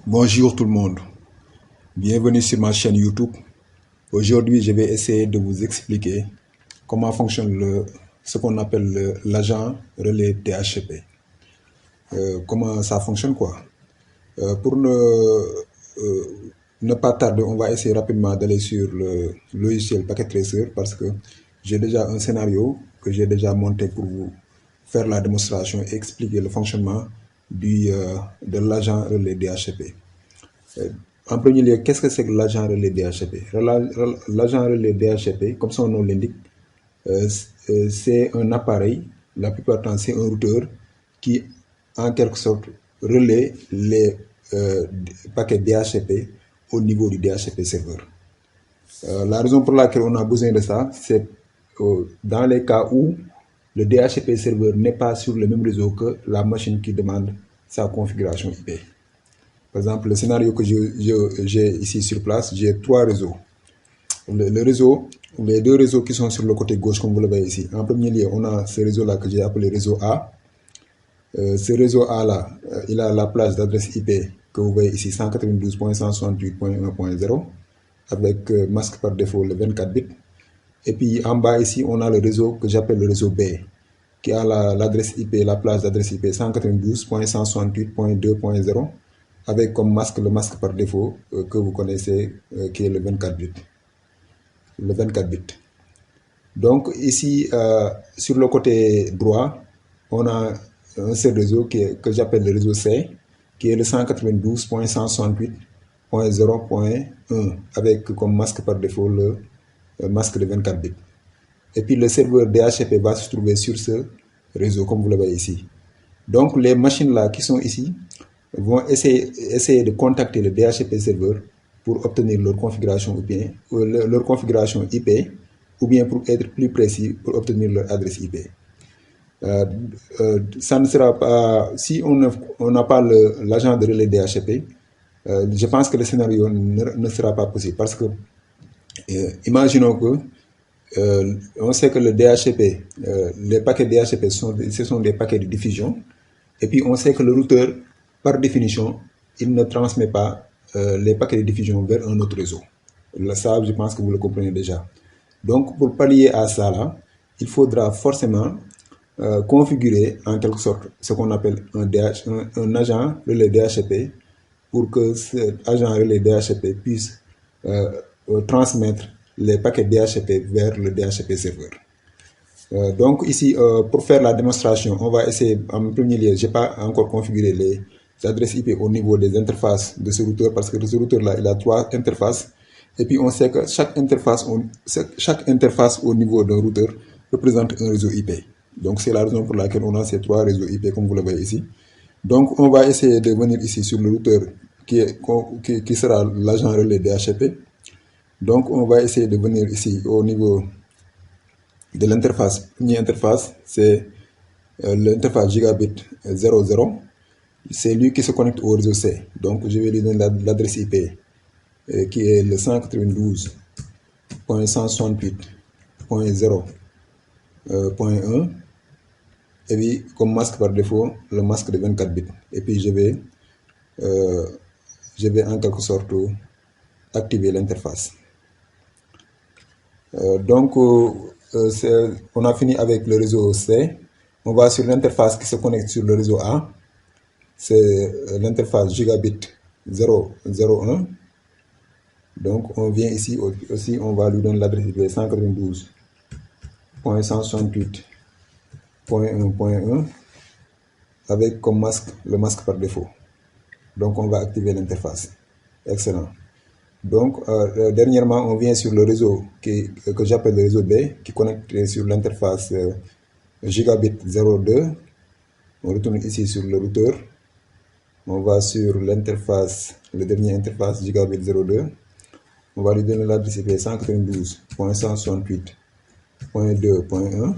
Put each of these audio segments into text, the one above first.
Bonjour tout le monde, bienvenue sur ma chaîne YouTube. Aujourd'hui, je vais essayer de vous expliquer comment fonctionne ce qu'on appelle l'agent relais DHCP. Comment ça fonctionne quoi. Pour ne pas tarder, on va essayer rapidement d'aller sur le logiciel Packet Tracer parce que j'ai déjà un scénario que j'ai déjà monté pour vous faire la démonstration et expliquer le fonctionnement de l'agent relais DHCP. En premier lieu, qu'est-ce que c'est que l'agent relais DHCP? L'agent relais DHCP, comme son nom l'indique, c'est un appareil, la plupart du temps c'est un routeur qui en quelque sorte relaie les paquets DHCP au niveau du DHCP serveur. La raison pour laquelle on a besoin de ça, c'est dans les cas où le DHCP serveur n'est pas sur le même réseau que la machine qui demande sa configuration IP. Par exemple, le scénario que j'ai ici sur place, j'ai trois réseaux. Les deux réseaux qui sont sur le côté gauche, comme vous le voyez ici. En premier lieu, on a ce réseau-là que j'ai appelé réseau A. Ce réseau A-là, il a la plage d'adresse IP que vous voyez ici, 192.168.1.0, avec masque par défaut le 24 bits. Et puis en bas ici, on a le réseau que j'appelle le réseau B, qui a l'adresse IP, la plage d'adresse IP 192.168.2.0, avec comme masque le masque par défaut que vous connaissez, qui est le 24 bits. Donc ici, sur le côté droit, on a un seul réseau que j'appelle le réseau C, qui est le 192.168.0.1, avec comme masque par défaut le masque de 24 bits. Et puis le serveur DHCP va se trouver sur ce réseau, comme vous le voyez ici. Donc les machines là qui sont ici vont essayer de contacter le DHCP serveur pour obtenir leur configuration IP, ou bien pour être plus précis, pour obtenir leur adresse IP. Ça ne sera pas, si on n'a pas l'agent de relais DHCP, je pense que le scénario ne sera pas possible parce que imaginons que on sait que le DHCP, les paquets DHCP, ce sont des paquets de diffusion, et puis on sait que le routeur, par définition, il ne transmet pas les paquets de diffusion vers un autre réseau. Ça, je pense que vous le comprenez déjà. Donc, pour pallier à ça, là, il faudra forcément configurer en quelque sorte ce qu'on appelle un agent relais DHCP pour que cet agent relais DHCP puisse transmettre les paquets DHCP vers le DHCP serveur. Donc ici, pour faire la démonstration, on va essayer, en premier lieu, je n'ai pas encore configuré les adresses IP au niveau des interfaces de ce routeur parce que ce routeur-là, il a trois interfaces. Et puis on sait que chaque interface au niveau d'un routeur représente un réseau IP. Donc c'est la raison pour laquelle on a ces trois réseaux IP comme vous le voyez ici. Donc on va essayer de venir ici sur le routeur qui sera l'agent relais DHCP. Donc on va essayer de venir ici au niveau de l'interface. Première interface, c'est l'interface gigabit 00. C'est lui qui se connecte au réseau C. Donc je vais lui donner l'adresse IP qui est le 192.168.0.1. Et puis comme masque par défaut, le masque de 24 bits. Et puis je vais en quelque sorte activer l'interface. Donc on a fini avec le réseau C. On va sur l'interface qui se connecte sur le réseau A. C'est l'interface gigabit 001. Donc on vient ici aussi, on va lui donner l'adresse IP 192.168.1.1 avec comme masque le masque par défaut. Donc on va activer l'interface. Excellent. Donc dernièrement, on vient sur le réseau que j'appelle le réseau B, qui connecte sur l'interface gigabit 02. On retourne ici sur le routeur. On va sur l'interface, le dernier interface gigabit 02. On va lui donner l'adresse IP 192.168.2.1.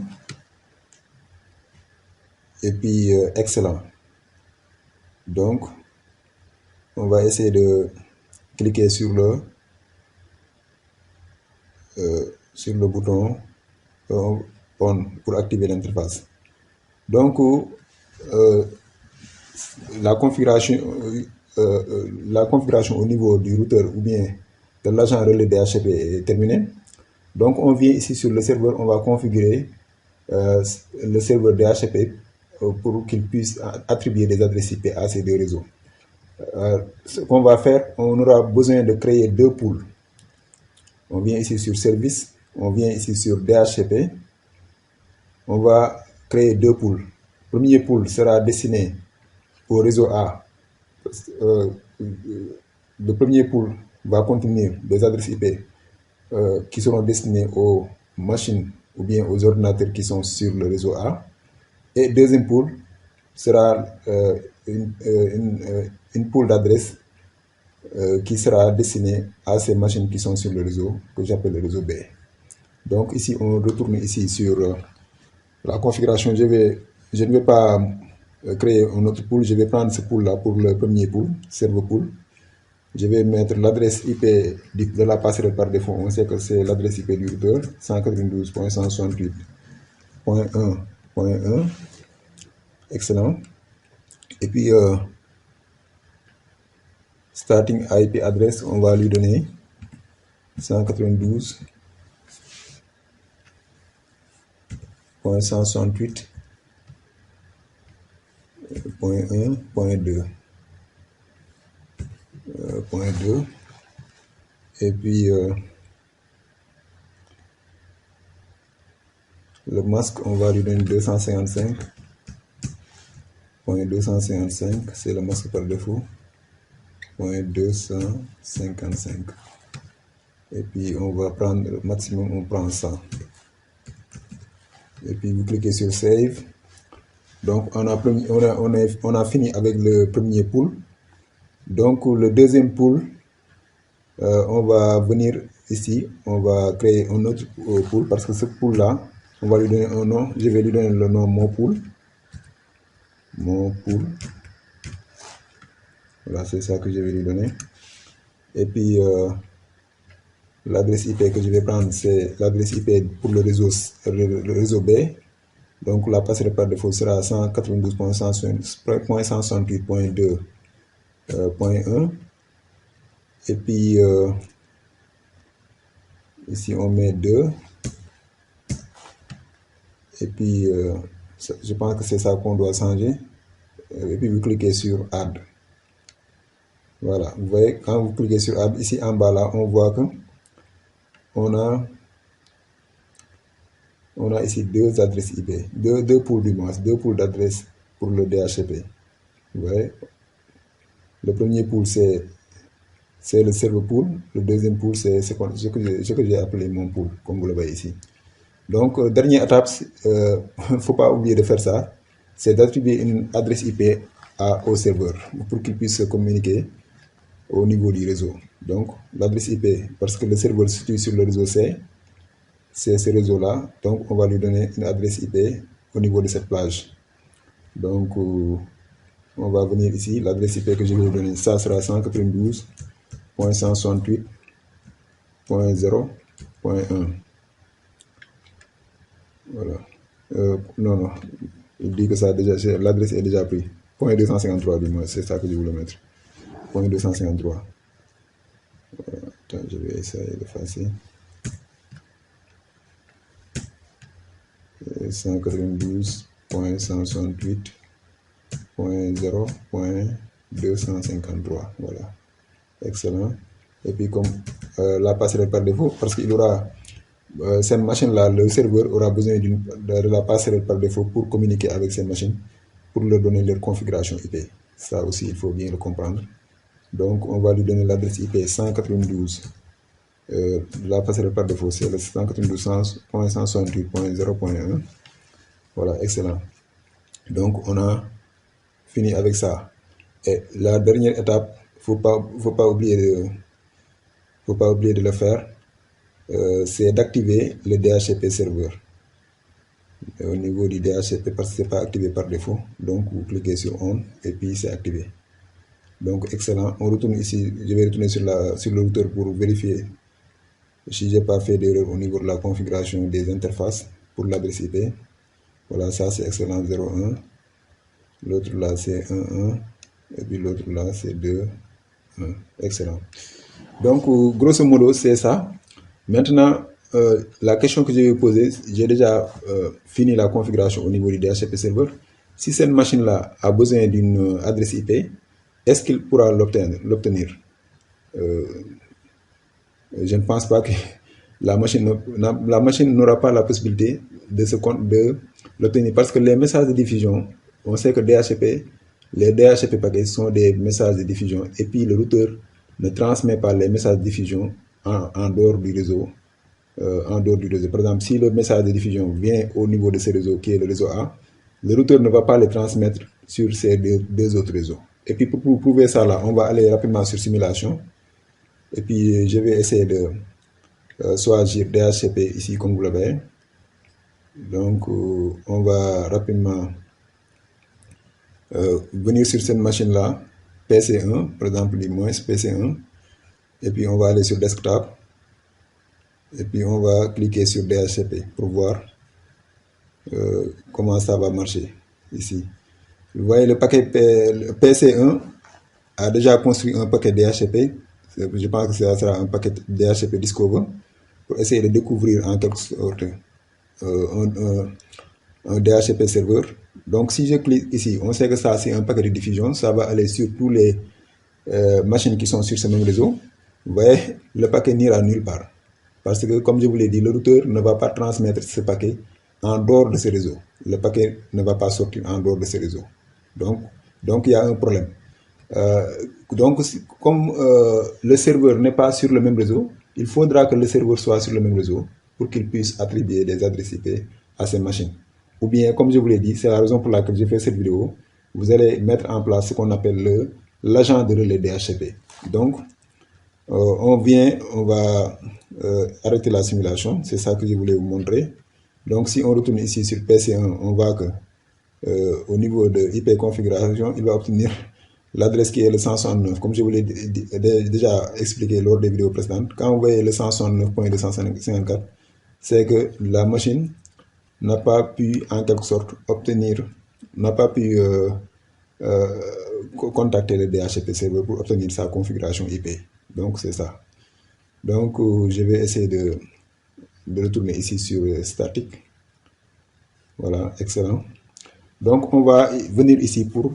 Et puis excellent. Donc on va essayer de cliquer sur le bouton on pour activer l'interface. Donc la configuration la configuration au niveau du routeur ou bien de l'agent relais DHCP est terminée. Donc on vient ici sur le serveur, on va configurer le serveur DHCP pour qu'il puisse attribuer des adresses IP à ces deux réseaux. Ce qu'on va faire, on aura besoin de créer deux pools. On vient ici sur service, on vient ici sur DHCP. On va créer deux pools. Le premier pool sera destiné au réseau A. Le premier pool va contenir des adresses IP qui seront destinées aux machines ou bien aux ordinateurs qui sont sur le réseau A. Et deuxième pool sera une pool d'adresses qui sera destinée à ces machines qui sont sur le réseau que j'appelle le réseau B. Donc ici, on retourne ici sur la configuration. Je ne vais pas créer un autre pool, je vais prendre ce pool là pour le premier pool, serveur pool. Je vais mettre l'adresse IP de la passerelle par défaut. On sait que c'est l'adresse IP du routeur 192.168.1.1. Excellent. Et puis starting IP address, on va lui donner 192.168.1.2. Et puis le masque, on va lui donner 255.255, c'est le masque par défaut, .255. Et puis on va prendre le maximum, on prend 100. Et puis vous cliquez sur Save. Donc on a fini avec le premier pool. Donc le deuxième pool, on va venir ici, on va créer un autre pool parce que ce pool là, on va lui donner un nom. Je vais lui donner le nom mon pool. Voilà, c'est ça que je vais lui donner. Et puis l'adresse IP que je vais prendre, c'est l'adresse IP pour le réseau B. Donc la passerelle par défaut sera 192.168.2.1. Et puis ici on met 2. Et puis je pense que c'est ça qu'on doit changer. Et puis vous cliquez sur Add. Voilà, vous voyez, quand vous cliquez sur Add, ici en bas là, on voit que on a ici deux adresses IP, deux pools du moins, deux pools d'adresses pour le DHCP. Vous voyez, le premier pool c'est le serveur pool, le deuxième pool c'est ce que j'ai appelé mon pool, comme vous le voyez ici. Donc dernière étape, faut pas oublier de faire ça, c'est d'attribuer une adresse IP au serveur pour qu'il puisse se communiquer au niveau du réseau. Donc l'adresse IP, parce que le serveur se situe sur le réseau C, c'est ce réseau là, donc on va lui donner une adresse IP au niveau de cette plage. Donc on va venir ici, l'adresse IP que je vais lui donner, ça sera 192.168.0.1. Voilà. Non, il dit que ça déjà, l'adresse est déjà prise. .253 du moins, c'est ça que je voulais mettre. .253. Attends, je vais essayer d'effacer. 192.168.0.253. Voilà. Excellent. Et puis comme la passerelle par défaut, parce qu'il aura cette machine-là, le serveur aura besoin de la passerelle par défaut pour communiquer avec cette machine, pour leur donner leur configuration IP. Ça aussi, il faut bien le comprendre. Donc, on va lui donner l'adresse IP 192. La passerelle par défaut, c'est le 192.168.0.1. Voilà, excellent. Donc, on a fini avec ça. Et la dernière étape, faut pas oublier de le faire. C'est d'activer le DHCP serveur au niveau du DHCP parce que c'est pas activé par défaut. Donc vous cliquez sur on et puis c'est activé. Donc excellent. On retourne ici. Je vais retourner sur le routeur pour vérifier si j'ai pas fait d'erreur au niveau de la configuration des interfaces pour l'adresse IP. Voilà, ça c'est excellent 01. L'autre là c'est 11. Et puis l'autre là, c'est 2, 1. Excellent. Donc, grosso modo, c'est ça. Maintenant, la question que je vais poser, j'ai déjà fini la configuration au niveau du DHCP serveur. Si cette machine-là a besoin d'une adresse IP, est-ce qu'il pourra l'obtenir? Je ne pense pas que la machine n'aura pas la possibilité de l'obtenir parce que les messages de diffusion, on sait que les DHCP paquets sont des messages de diffusion et puis le routeur ne transmet pas les messages de diffusion en dehors du réseau. En dehors du réseau. Par exemple, si le message de diffusion vient au niveau de ce réseau qui est le réseau A, le routeur ne va pas le transmettre sur ces deux autres réseaux. Et puis pour prouver ça là, on va aller rapidement sur simulation. Et puis je vais essayer de choisir DHCP ici comme vous le voyez. Donc on va rapidement venir sur cette machine là, PC1, par exemple du moins PC1. Et puis on va aller sur desktop. Et puis on va cliquer sur DHCP pour voir comment ça va marcher ici. Vous voyez le paquet PC1 a déjà construit un paquet DHCP. Je pense que ça sera un paquet DHCP Discover pour essayer de découvrir en quelque sorte un DHCP serveur. Donc si je clique ici, on sait que ça c'est un paquet de diffusion. Ça va aller sur tous les machines qui sont sur ce même réseau. Vous voyez, le paquet n'ira nulle part. Parce que, comme je vous l'ai dit, le routeur ne va pas transmettre ce paquet en dehors de ce réseau. Le paquet ne va pas sortir en dehors de ce réseau. Donc il y a un problème. Donc, comme le serveur n'est pas sur le même réseau, il faudra que le serveur soit sur le même réseau pour qu'il puisse attribuer des adresses IP à ces machines. Ou bien, comme je vous l'ai dit, c'est la raison pour laquelle j'ai fait cette vidéo, vous allez mettre en place ce qu'on appelle l'agent de relais DHCP. Donc, on va arrêter la simulation, c'est ça que je voulais vous montrer. Donc si on retourne ici sur PC1, on voit que au niveau de IP configuration, il va obtenir l'adresse qui est le 169. Comme je vous l'ai déjà expliqué lors des vidéos précédentes, quand vous voyez le 169.254, c'est que la machine n'a pas pu en quelque sorte n'a pas pu contacter le DHCP serveur pour obtenir sa configuration IP. Donc c'est ça. Donc je vais essayer de retourner ici sur statique. Voilà, excellent. Donc on va venir ici pour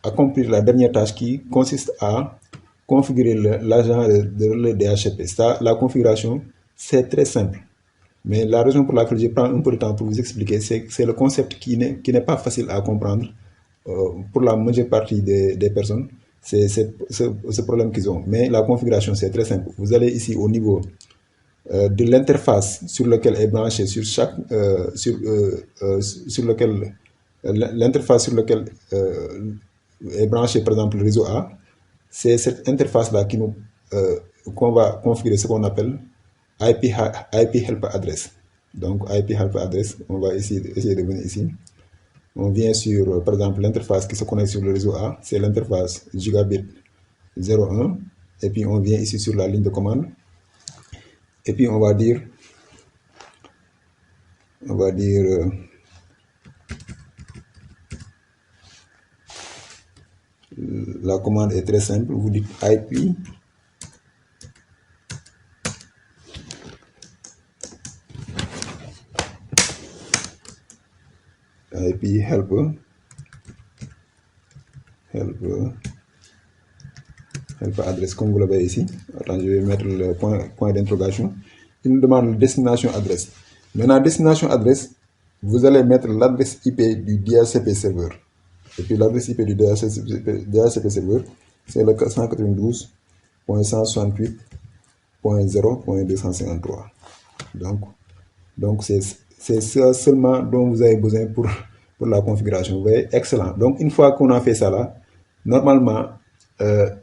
accomplir la dernière tâche qui consiste à configurer l'agent de relais DHCP. Ça, la configuration, c'est très simple. Mais la raison pour laquelle je prends un peu de temps pour vous expliquer, c'est que c'est le concept qui n'est pas facile à comprendre pour la majeure partie des personnes. C'est ce problème qu'ils ont. Mais la configuration, c'est très simple. Vous allez ici au niveau de l'interface sur laquelle est branché sur chaque sur lequel l'interface sur laquelle est branché par exemple le réseau A. C'est cette interface là qu'on va configurer ce qu'on appelle IP help address. Donc IP help address, on va essayer de venir ici. On vient sur, par exemple, l'interface qui se connecte sur le réseau A, c'est l'interface gigabit 01. Et puis on vient ici sur la ligne de commande. Et puis on va dire la commande est très simple. Vous dites IP help adresse, comme vous le voyez ici. Attends, je vais mettre le point d'interrogation. Il nous demande destination adresse. Maintenant, destination adresse, vous allez mettre l'adresse IP du DHCP serveur. Et puis l'adresse IP du DHCP serveur, c'est le 192.168.0.253. Donc c'est ça seulement dont vous avez besoin pour la configuration. Vous voyez, excellent. Donc une fois qu'on a fait ça là, normalement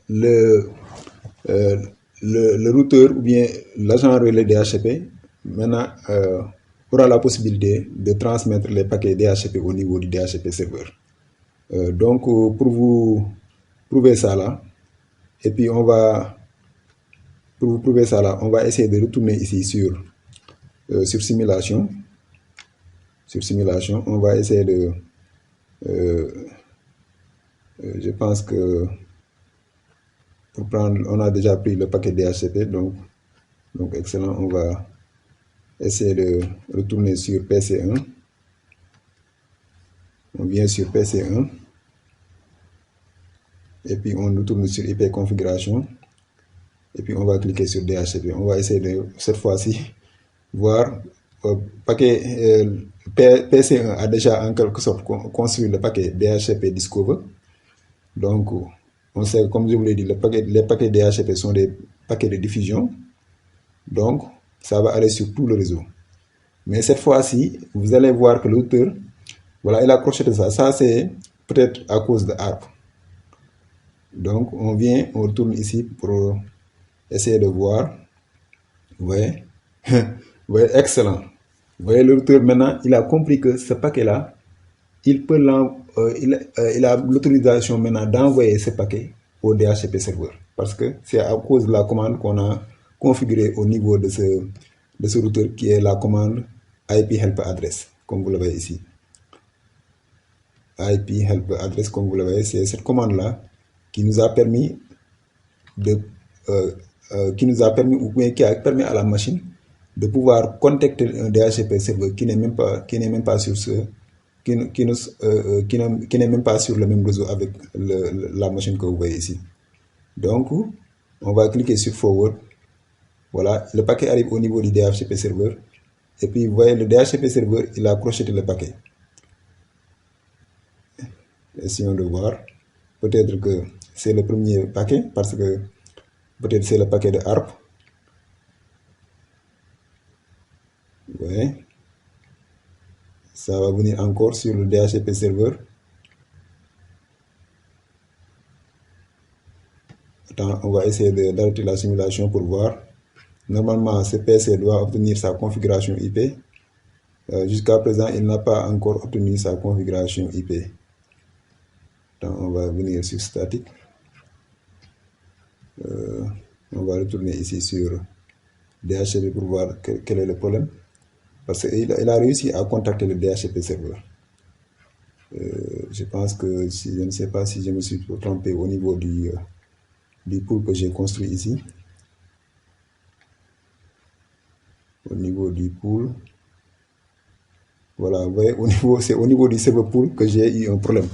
le routeur ou bien l'agent relais DHCP maintenant aura la possibilité de transmettre les paquets DHCP au niveau du DHCP serveur. Donc pour vous prouver ça là, et puis pour vous prouver ça là, on va essayer de retourner ici sur simulation. Sur simulation, on va essayer de Je pense que pour prendre, on a déjà pris le paquet DHCP, donc excellent. On va essayer de retourner sur PC1. On vient sur PC1 et puis on retourne sur IP configuration et puis on va cliquer sur DHCP. On va essayer de cette fois-ci voir paquet PC1 a déjà en quelque sorte construit le paquet DHCP Discover. Donc on sait, comme je vous l'ai dit, les paquets DHCP sont des paquets de diffusion. Donc ça va aller sur tout le réseau. Mais cette fois-ci, vous allez voir que l'auteur, voilà, il a crocheté ça. Ça, c'est peut-être à cause de ARP. Donc, on retourne ici pour essayer de voir. Vous voyez, vous voyez, excellent. Vous voyez, l'auteur, maintenant, il a compris que ce paquet-là, il a l'autorisation maintenant d'envoyer ce paquet au DHCP serveur. Parce que c'est à cause de la commande qu'on a configurée au niveau de ce routeur qui est la commande IP help address, comme vous le voyez ici. IP help address, comme vous le voyez, c'est cette commande-là qui nous a permis ou bien qui a permis à la machine de pouvoir contacter un DHCP serveur qui n'est même pas sur le même réseau avec la machine que vous voyez ici. Donc, on va cliquer sur Forward. Voilà, le paquet arrive au niveau du DHCP serveur. Et puis, vous voyez, le DHCP serveur, il a crocheté le paquet. Essayons de voir. Peut-être que c'est le premier paquet, parce que peut-être c'est le paquet de ARP. Vous voyez, ça va venir encore sur le DHCP serveur. Attends, on va essayer d'arrêter la simulation pour voir. Normalement, ce PC doit obtenir sa configuration IP. Jusqu'à présent, il n'a pas encore obtenu sa configuration IP. Attends, on va venir sur statique. On va retourner ici sur DHCP pour voir quel est le problème. Parce qu'il a réussi à contacter le DHCP serveur. Je pense que je ne sais pas si je me suis trompé au niveau du pool que j'ai construit ici. Au niveau du pool. Voilà, vous voyez, c'est au niveau du serveur pool que j'ai eu un problème.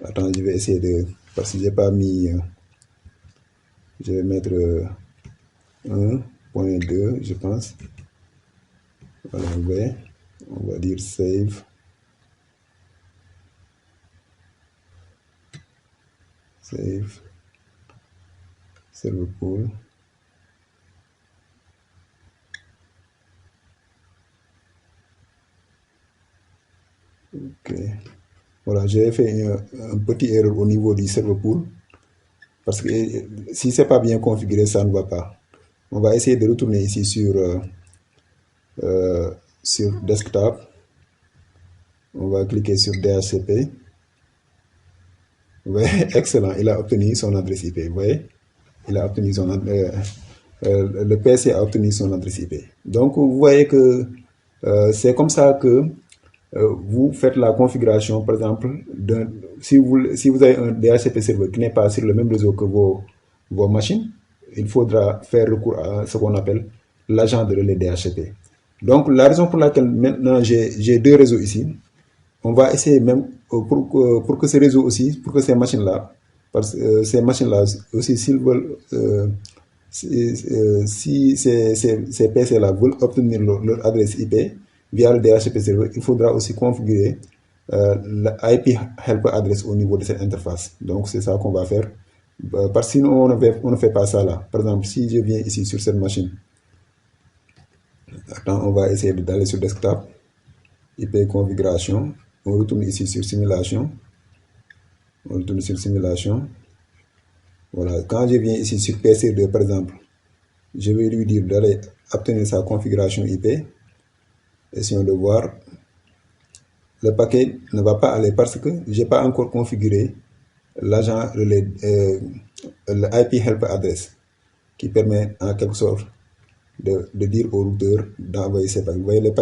Attends, je vais essayer de... Parce que j'ai pas mis... je vais mettre 1.2, je pense. Voilà, vous voyez. On va dire save. Save. Server pool. Ok. Voilà, j'ai fait un petit erreur au niveau du server pool. Parce que si c'est pas bien configuré, ça ne va pas. On va essayer de retourner ici sur desktop. On va cliquer sur DHCP. Vous voyez, excellent, il a obtenu son adresse IP. Vous voyez, il a obtenu son le PC a obtenu son adresse IP. Donc, vous voyez que c'est comme ça que vous faites la configuration, par exemple, si vous avez un DHCP serveur qui n'est pas sur le même réseau que vos machines, il faudra faire recours à ce qu'on appelle l'agent de relais DHCP. Donc, la raison pour laquelle maintenant j'ai deux réseaux ici, on va essayer même pour que ces réseaux aussi, pour que ces machines-là, parce que ces machines-là aussi, s'ils veulent, si ces PC-là veulent obtenir leur adresse IP via le DHCP serveur, il faudra aussi configurer l'IP help address au niveau de cette interface. Donc, c'est ça qu'on va faire. Parce que sinon, on ne fait pas ça là. Par exemple, si je viens ici sur cette machine, attends, on va essayer d'aller sur desktop, IP configuration, on retourne ici sur simulation, on retourne sur simulation. Voilà, quand je viens ici sur PC2 par exemple, je vais lui dire d'aller obtenir sa configuration IP. Essayons de voir. Le paquet ne va pas aller parce que je n'ai pas encore configuré l'agent relais, le IP help address qui permet en quelque sorte de dire au routeur d'envoyer ces paquets. Vous voyez, les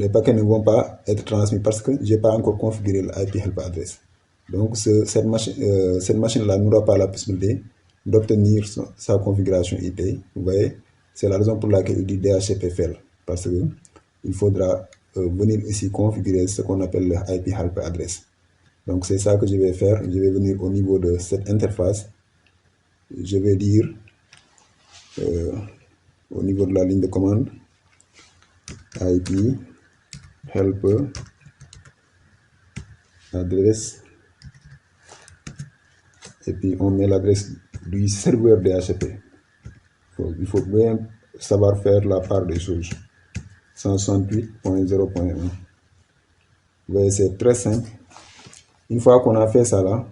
paquets ne vont pas être transmis parce que je n'ai pas encore configuré l'IP help address. Donc cette machine-là n'aura pas la possibilité d'obtenir sa configuration IP. Vous voyez, c'est la raison pour laquelle il dit DHCP fail, parce que il faudra venir ici configurer ce qu'on appelle le IP helper address. Donc c'est ça que je vais faire. Je vais venir au niveau de cette interface. Je vais dire au niveau de la ligne de commande IP helper adresse, et puis on met l'adresse du serveur DHCP. Il faut bien savoir faire la part des choses. 168.0.1. Vous voyez, c'est très simple. Une fois qu'on a fait ça là,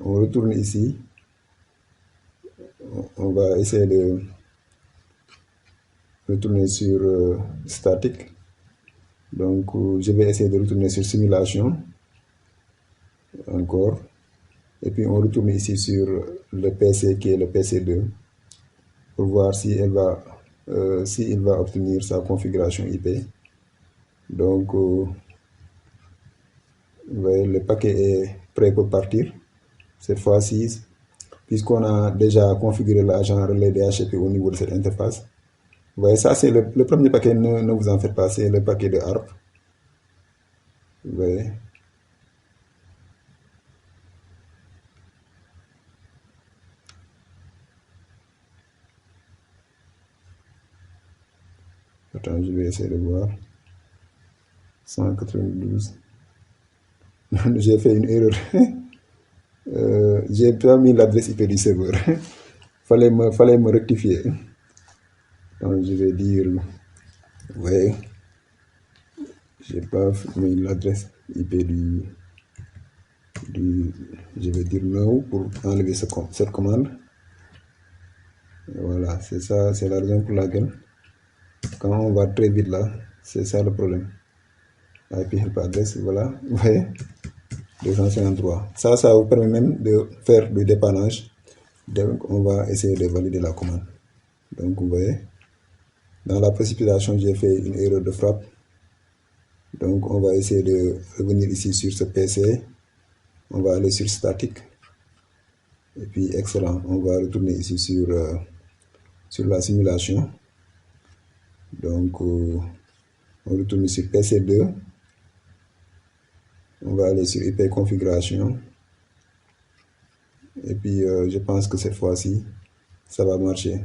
on retourne ici. On va essayer de retourner sur statique. Donc je vais essayer de retourner sur simulation encore, et puis on retourne ici sur le PC qui est le PC2 pour voir si il va obtenir sa configuration IP. Donc vous voyez, le paquet est prêt pour partir. Cette fois-ci, puisqu'on a déjà configuré l'agent relais DHCP au niveau de cette interface. Vous voyez, ça c'est le premier paquet, ne vous en faites pas, c'est le paquet de ARP. Vous voyez. Attends, je vais essayer de voir. 192. J'ai fait une erreur. J'ai pas mis l'adresse IP du serveur. fallait me rectifier. Donc je vais dire, ouais, j'ai pas mis l'adresse IP je vais dire no pour enlever cette commande. Et voilà, c'est ça, c'est la raison pour laquelle quand on va très vite là, c'est ça le problème. IP help address, voilà, vous voyez, 253. Ça vous permet même de faire du dépannage. Donc on va essayer de valider la commande. Donc vous voyez, dans la précipitation, j'ai fait une erreur de frappe. Donc on va essayer de revenir ici sur ce PC. On va aller sur statique. Et puis excellent, on va retourner ici sur la simulation. Donc on retourne sur PC2. On va aller sur IP configuration. Et puis je pense que cette fois-ci, ça va marcher.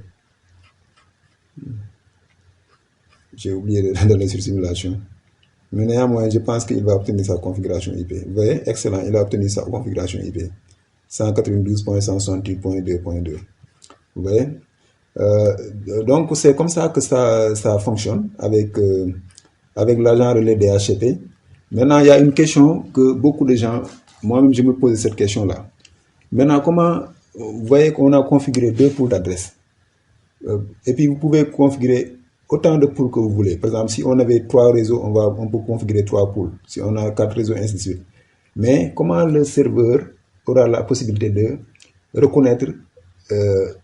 J'ai oublié d'aller sur simulation. Mais néanmoins, je pense qu'il va obtenir sa configuration IP. Vous voyez, excellent, il a obtenu sa configuration IP. 192.168.2.2. Vous voyez, donc c'est comme ça que ça fonctionne avec l'agent relais DHCP. Maintenant, il y a une question que beaucoup de gens, moi-même je me pose cette question-là. Maintenant, comment, vous voyez qu'on a configuré 2 pools d'adresse. Et puis vous pouvez configurer autant de pools que vous voulez. Par exemple, si on avait 3 réseaux, on peut configurer 3 pools. Si on a 4 réseaux, ainsi de suite. Mais comment le serveur aura la possibilité de reconnaître de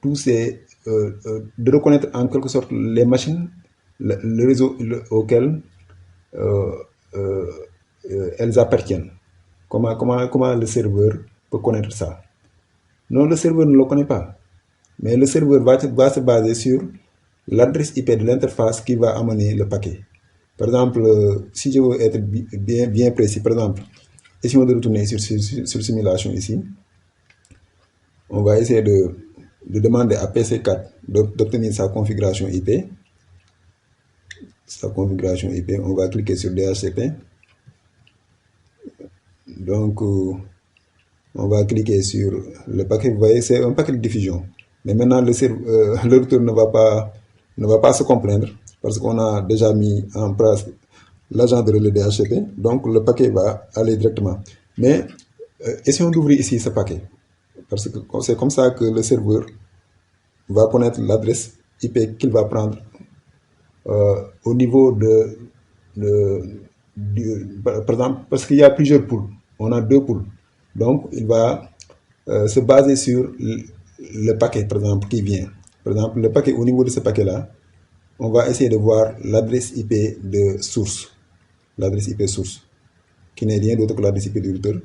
reconnaître en quelque sorte les machines, le réseau auquel elles appartiennent. Comment le serveur peut connaître ça? Non, le serveur ne le connaît pas. Mais le serveur va se baser sur l'adresse IP de l'interface qui va amener le paquet. Par exemple, si je veux être bien précis, par exemple, essayons de retourner sur simulation ici. On va essayer de demander à PC4 d'obtenir sa configuration IP. On va cliquer sur DHCP. Donc, on va cliquer sur le paquet. Vous voyez, c'est un paquet de diffusion. Mais maintenant, le routeur ne va pas se complaindre parce qu'on a déjà mis en place l'agent de relais DHCP. Donc, le paquet va aller directement. Mais, essayons d'ouvrir ici ce paquet. Parce que c'est comme ça que le serveur va connaître l'adresse IP qu'il va prendre au niveau par exemple, parce qu'il y a plusieurs pools. On a 2 pools. Donc, il va se baser sur le paquet, par exemple, qui vient. Par exemple, le paquet, au niveau de ce paquet-là, on va essayer de voir l'adresse IP de source. L'adresse IP source, qui n'est rien d'autre que l'adresse IP du routeur.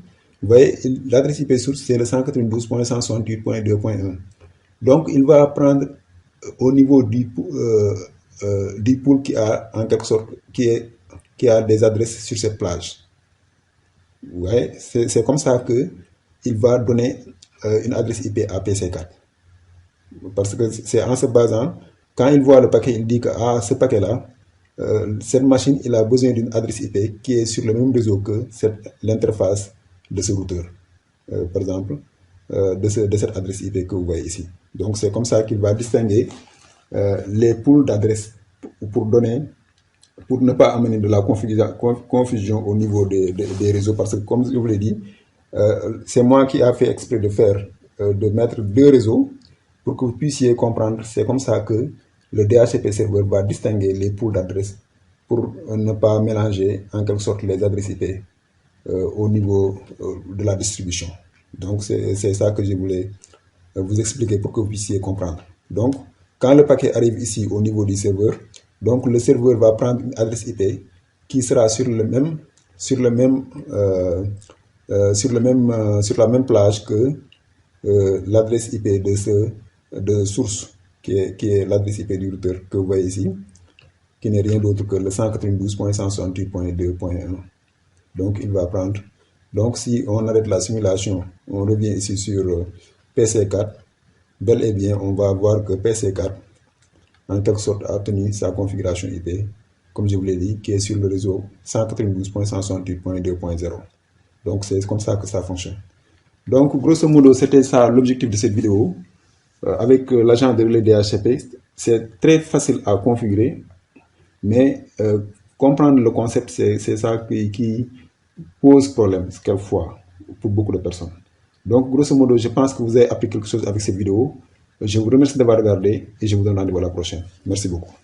Vous voyez, l'adresse IP source, c'est le 192.168.2.1. Donc, il va prendre au niveau du pool qui a, en quelque sorte, qui a des adresses sur cette plage. Vous voyez, c'est comme ça qu'il va donner une adresse IP à PC4. Parce que c'est en se basant, quand il voit le paquet, il dit que ce paquet-là, cette machine, il a besoin d'une adresse IP qui est sur le même réseau que l'interface de ce routeur. Par exemple, de cette adresse IP que vous voyez ici. Donc c'est comme ça qu'il va distinguer les pools d'adresses pour ne pas amener de la confusion au niveau des réseaux. Parce que comme je vous l'ai dit, c'est moi qui a fait exprès de mettre deux réseaux pour que vous puissiez comprendre. C'est comme ça que le DHCP serveur va distinguer les pools d'adresses pour ne pas mélanger en quelque sorte les adresses IP au niveau de la distribution. Donc c'est ça que je voulais vous expliquer pour que vous puissiez comprendre. Donc quand le paquet arrive ici au niveau du serveur, donc le serveur va prendre une adresse IP qui sera sur la même plage que l'adresse IP de source qui est l'adresse IP du routeur que vous voyez ici, qui n'est rien d'autre que le 192.168.2.1. Donc il va prendre. Donc si on arrête la simulation, on revient ici sur PC4, bel et bien on va voir que PC4 en quelque sorte a obtenu sa configuration IP, comme je vous l'ai dit, qui est sur le réseau 192.168.2.0. Donc c'est comme ça que ça fonctionne. Donc grosso modo, c'était ça l'objectif de cette vidéo. Avec l'agent de relais DHCP, c'est très facile à configurer, mais comprendre le concept, c'est ça qui pose problème quelquefois pour beaucoup de personnes. Donc grosso modo, je pense que vous avez appris quelque chose avec cette vidéo. Je vous remercie d'avoir regardé et je vous donne rendez-vous à la prochaine. Merci beaucoup.